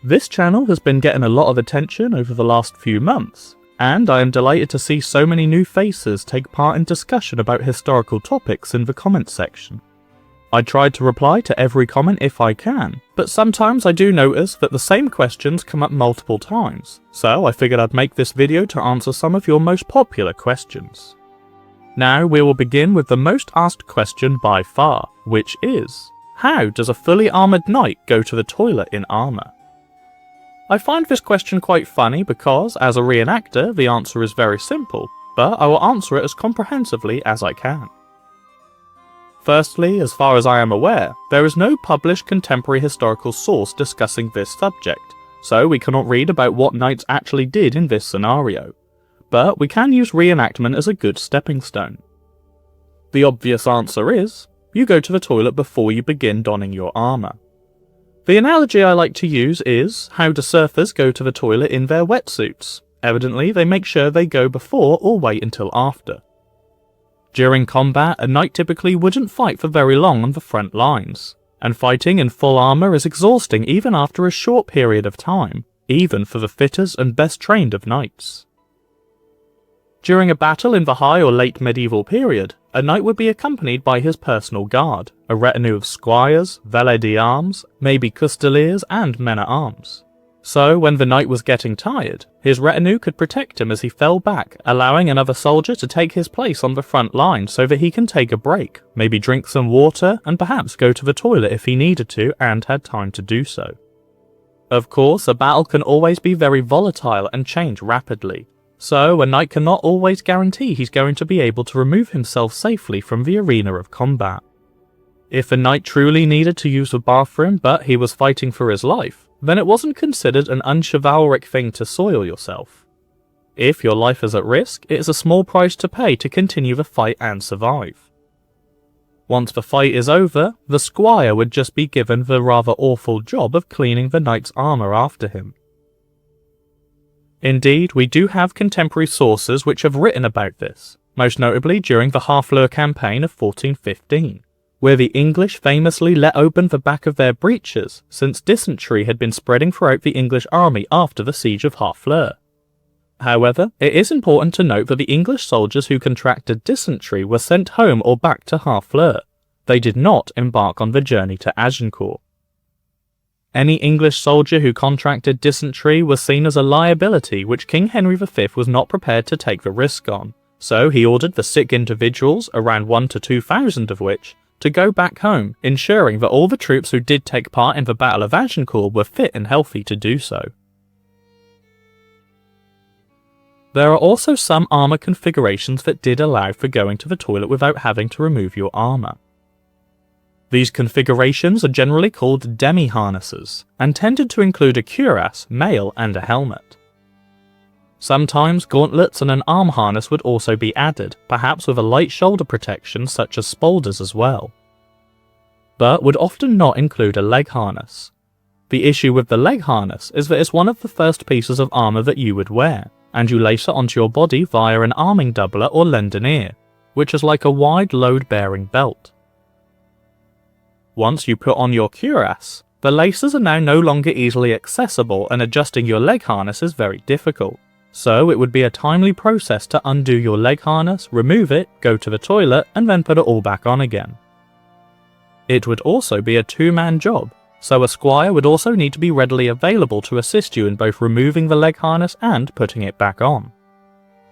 This channel has been getting a lot of attention over the last few months, and I am delighted to see so many new faces take part in discussion about historical topics in the comments section. I tried to reply to every comment if I can, but sometimes I do notice that the same questions come up multiple times, so I figured I'd make this video to answer some of your most popular questions. Now we will begin with the most asked question by far, which is, how does a fully armoured knight go to the toilet in armour? I find this question quite funny because, as a reenactor, the answer is very simple, but I will answer it as comprehensively as I can. Firstly, as far as I am aware, there is no published contemporary historical source discussing this subject, so we cannot read about what knights actually did in this scenario. But we can use reenactment as a good stepping stone. The obvious answer is, you go to the toilet before you begin donning your armour. The analogy I like to use is, how do surfers go to the toilet in their wetsuits? Evidently, they make sure they go before or wait until after. During combat, a knight typically wouldn't fight for very long on the front lines, and fighting in full armour is exhausting even after a short period of time, even for the fittest and best trained of knights. During a battle in the high or late medieval period, a knight would be accompanied by his personal guard, a retinue of squires, valets d'armes, maybe custodiers and men-at-arms. So, when the knight was getting tired, his retinue could protect him as he fell back, allowing another soldier to take his place on the front line so that he can take a break, maybe drink some water, and perhaps go to the toilet if he needed to and had time to do so. Of course, a battle can always be very volatile and change rapidly, so a knight cannot always guarantee he's going to be able to remove himself safely from the arena of combat. If a knight truly needed to use the bathroom but he was fighting for his life, then it wasn't considered an unchivalric thing to soil yourself. If your life is at risk, it is a small price to pay to continue the fight and survive. Once the fight is over, the squire would just be given the rather awful job of cleaning the knight's armour after him. Indeed, we do have contemporary sources which have written about this, most notably during the Harfleur campaign of 1415. Where the English famously let open the back of their breeches, since dysentery had been spreading throughout the English army after the siege of Harfleur. However, it is important to note that the English soldiers who contracted dysentery were sent home or back to Harfleur. They did not embark on the journey to Agincourt. Any English soldier who contracted dysentery was seen as a liability which King Henry V was not prepared to take the risk on, so he ordered the sick individuals, around 1,000 to 2,000 of which, to go back home, ensuring that all the troops who did take part in the Battle of Agincourt were fit and healthy to do so. There are also some armour configurations that did allow for going to the toilet without having to remove your armour. These configurations are generally called demi-harnesses, and tended to include a cuirass, mail and a helmet. Sometimes gauntlets and an arm harness would also be added, perhaps with a light shoulder protection such as spolders as well, but would often not include a leg harness. The issue with the leg harness is that it's one of the first pieces of armour that you would wear, and you lace it onto your body via an arming doubler or lendenier, which is like a wide load-bearing belt. Once you put on your cuirass, the laces are now no longer easily accessible and adjusting your leg harness is very difficult. So it would be a timely process to undo your leg harness, remove it, go to the toilet, and then put it all back on again. It would also be a two-man job, so a squire would also need to be readily available to assist you in both removing the leg harness and putting it back on.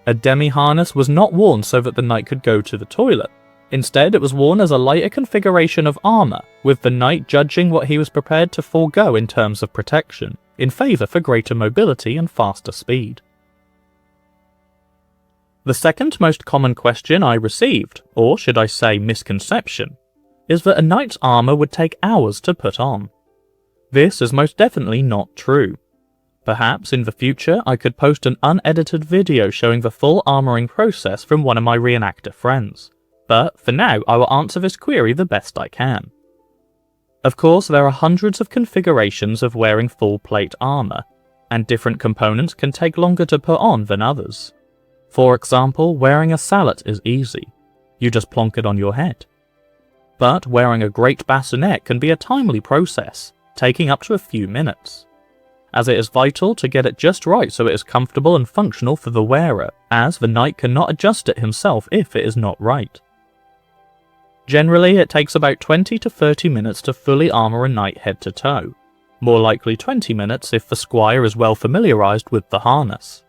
A demi-harness was not worn so that the knight could go to the toilet. Instead, it was worn as a lighter configuration of armour, with the knight judging what he was prepared to forego in terms of protection, in favour for greater mobility and faster speed. The second most common question I received, or should I say misconception, is that a knight's armour would take hours to put on. This is most definitely not true. Perhaps in the future I could post an unedited video showing the full armouring process from one of my reenactor friends, but for now I will answer this query the best I can. Of course, there are hundreds of configurations of wearing full plate armour, and different components can take longer to put on than others. For example, wearing a sallet is easy. You just plonk it on your head. But wearing a great bassinet can be a timely process, taking up to a few minutes. as it is vital to get it just right so it is comfortable and functional for the wearer, as the knight cannot adjust it himself if it is not right. Generally, it takes about 20 to 30 minutes to fully armour a knight head to toe, more likely 20 minutes if the squire is well familiarised with the harness.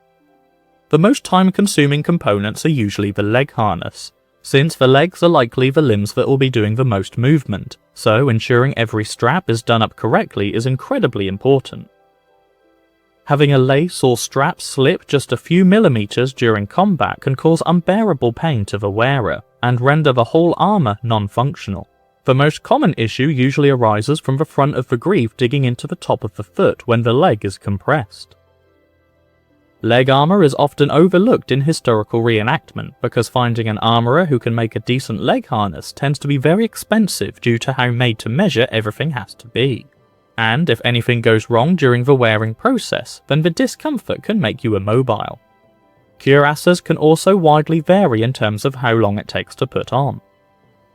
The most time-consuming components are usually the leg harness, since the legs are likely the limbs that will be doing the most movement, so ensuring every strap is done up correctly is incredibly important. Having a lace or strap slip just a few millimeters during combat can cause unbearable pain to the wearer, and render the whole armour non-functional. The most common issue usually arises from the front of the greave digging into the top of the foot when the leg is compressed. Leg armour is often overlooked in historical reenactment because finding an armourer who can make a decent leg harness tends to be very expensive due to how made to measure everything has to be. And if anything goes wrong during the wearing process, then the discomfort can make you immobile. Cuirasses can also widely vary in terms of how long it takes to put on.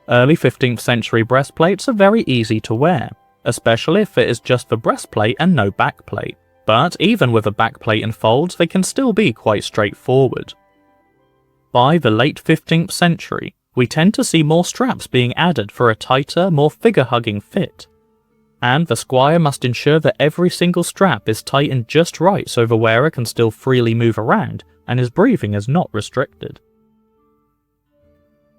Early 15th century breastplates are very easy to wear, especially if it is just the breastplate and no backplate. But even with a backplate and folds, they can still be quite straightforward. By the late 15th century, we tend to see more straps being added for a tighter, more figure-hugging fit. And the squire must ensure that every single strap is tightened just right so the wearer can still freely move around and his breathing is not restricted.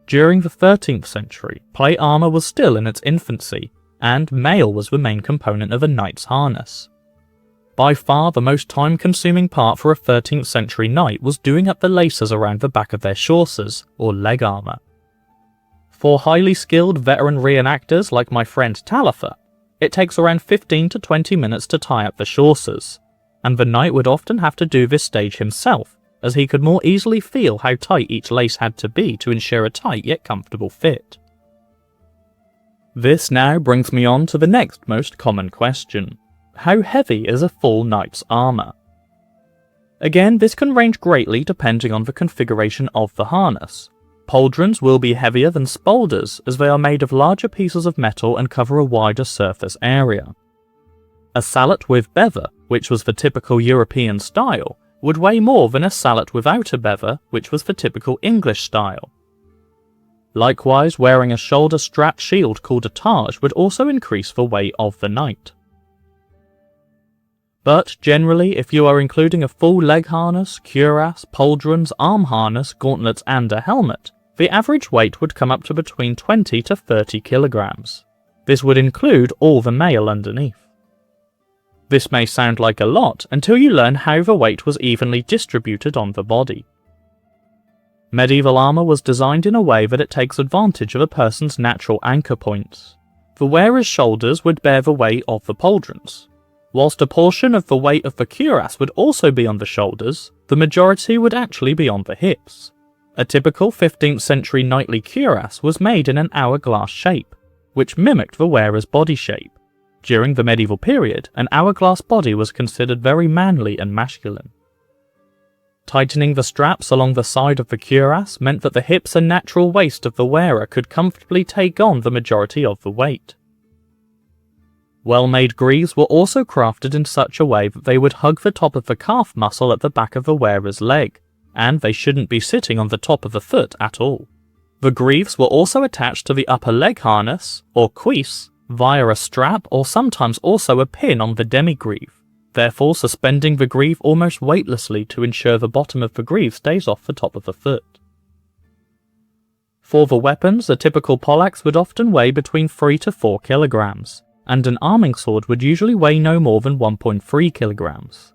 During the 13th century, plate armour was still in its infancy, and mail was the main component of a knight's harness. By far the most time-consuming part for a 13th century knight was doing up the laces around the back of their chaussures, or leg armour. For highly skilled veteran reenactors like my friend Talifer, it takes around 15 to 20 minutes to tie up the chaussures, and the knight would often have to do this stage himself, as he could more easily feel how tight each lace had to be to ensure a tight yet comfortable fit. This now brings me on to the next most common question. How heavy is a full knight's armour? Again, this can range greatly depending on the configuration of the harness. Pauldrons will be heavier than spolders as they are made of larger pieces of metal and cover a wider surface area. A sallet with bever, which was the typical European style, would weigh more than a sallet without a bever, which was the typical English style. Likewise, wearing a shoulder-strapped shield called a targe would also increase the weight of the knight. But generally, if you are including a full leg harness, cuirass, pauldrons, arm harness, gauntlets and a helmet, the average weight would come up to between 20 to 30 kilograms. This would include all the mail underneath. This may sound like a lot until you learn how the weight was evenly distributed on the body. Medieval armour was designed in a way that it takes advantage of a person's natural anchor points. The wearer's shoulders would bear the weight of the pauldrons. Whilst a portion of the weight of the cuirass would also be on the shoulders, the majority would actually be on the hips. A typical 15th century knightly cuirass was made in an hourglass shape, which mimicked the wearer's body shape. During the medieval period, an hourglass body was considered very manly and masculine. Tightening the straps along the side of the cuirass meant that the hips and natural waist of the wearer could comfortably take on the majority of the weight. Well-made greaves were also crafted in such a way that they would hug the top of the calf muscle at the back of the wearer's leg, and they shouldn't be sitting on the top of the foot at all. The greaves were also attached to the upper leg harness, or cuisse, via a strap or sometimes also a pin on the demi-greave, therefore suspending the greave almost weightlessly to ensure the bottom of the greave stays off the top of the foot. For the weapons, a typical poleaxe would often weigh between 3 to 4 kilograms, and an arming sword would usually weigh no more than 1.3 kilograms.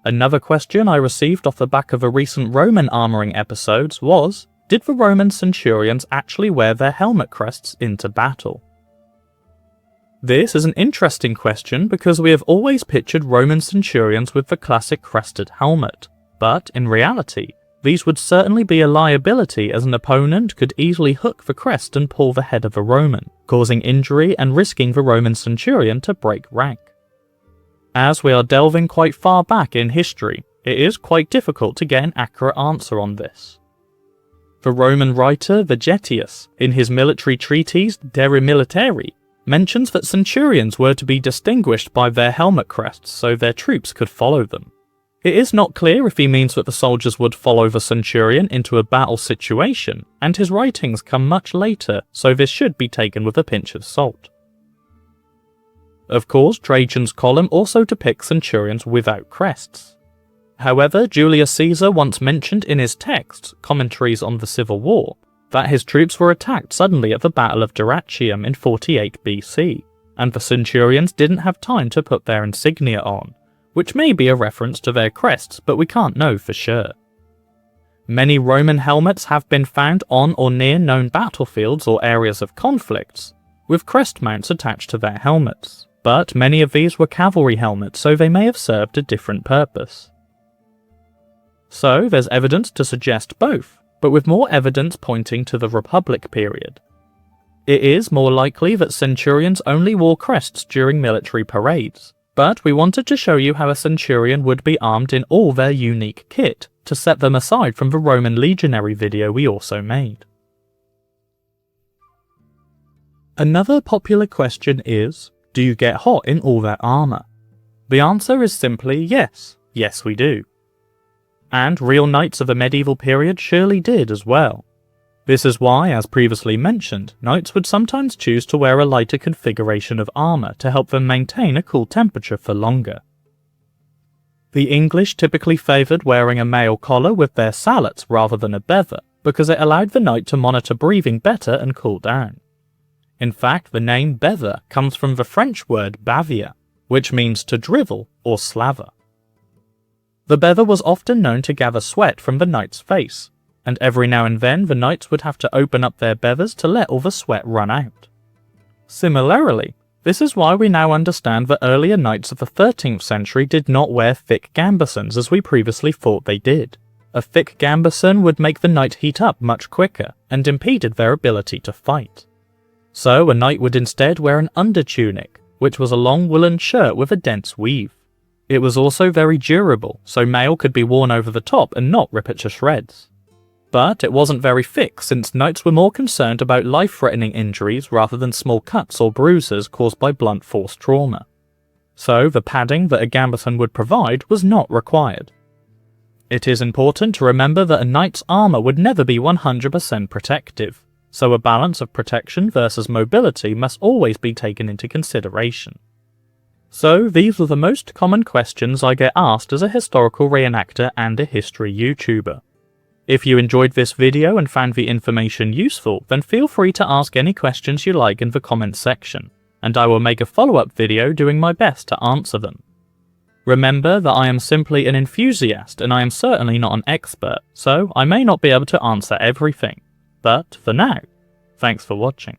Another question I received off the back of a recent Roman armouring episodes was, did the Roman centurions actually wear their helmet crests into battle? This is an interesting question because we have always pictured Roman centurions with the classic crested helmet, but in reality, these would certainly be a liability as an opponent could easily hook the crest and pull the head of a Roman, causing injury and risking the Roman centurion to break rank. As we are delving quite far back in history, it is quite difficult to get an accurate answer on this. The Roman writer Vegetius, in his military treatise De Re Militari, mentions that centurions were to be distinguished by their helmet crests so their troops could follow them. It is not clear if he means that the soldiers would follow the centurion into a battle situation, and his writings come much later, so this should be taken with a pinch of salt. Of course, Trajan's column also depicts centurions without crests. However, Julius Caesar once mentioned in his texts, Commentaries on the Civil War, that his troops were attacked suddenly at the Battle of Dyrrhachium in 48 BC, and the centurions didn't have time to put their insignia on, which may be a reference to their crests, but we can't know for sure. Many Roman helmets have been found on or near known battlefields or areas of conflicts, with crest mounts attached to their helmets, but many of these were cavalry helmets, so they may have served a different purpose. So there's evidence to suggest both, but with more evidence pointing to the Republic period. It is more likely that centurions only wore crests during military parades, but we wanted to show you how a centurion would be armed in all their unique kit, to set them aside from the Roman legionary video we also made. Another popular question is, do you get hot in all that armour? The answer is simply yes. Yes we do. And real knights of the medieval period surely did as well. This is why, as previously mentioned, knights would sometimes choose to wear a lighter configuration of armour to help them maintain a cool temperature for longer. The English typically favoured wearing a mail collar with their sallets rather than a bever, because it allowed the knight to monitor breathing better and cool down. In fact, the name bever comes from the French word bavir, which means to drivel or slaver. The bever was often known to gather sweat from the knight's face, and every now and then the knights would have to open up their bevers to let all the sweat run out. Similarly, this is why we now understand that earlier knights of the 13th century did not wear thick gambesons as we previously thought they did. A thick gambeson would make the knight heat up much quicker, and impeded their ability to fight. So a knight would instead wear an undertunic, which was a long woolen shirt with a dense weave. It was also very durable, so mail could be worn over the top and not rip it to shreds. But it wasn't very thick, since knights were more concerned about life-threatening injuries rather than small cuts or bruises caused by blunt force trauma. So the padding that a gambeson would provide was not required. It is important to remember that a knight's armour would never be 100% protective, so a balance of protection versus mobility must always be taken into consideration. So these were the most common questions I get asked as a historical reenactor and a history YouTuber. If you enjoyed this video and found the information useful, then feel free to ask any questions you like in the comments section, and I will make a follow-up video doing my best to answer them. Remember that I am simply an enthusiast and I am certainly not an expert, so I may not be able to answer everything. But for now, thanks for watching.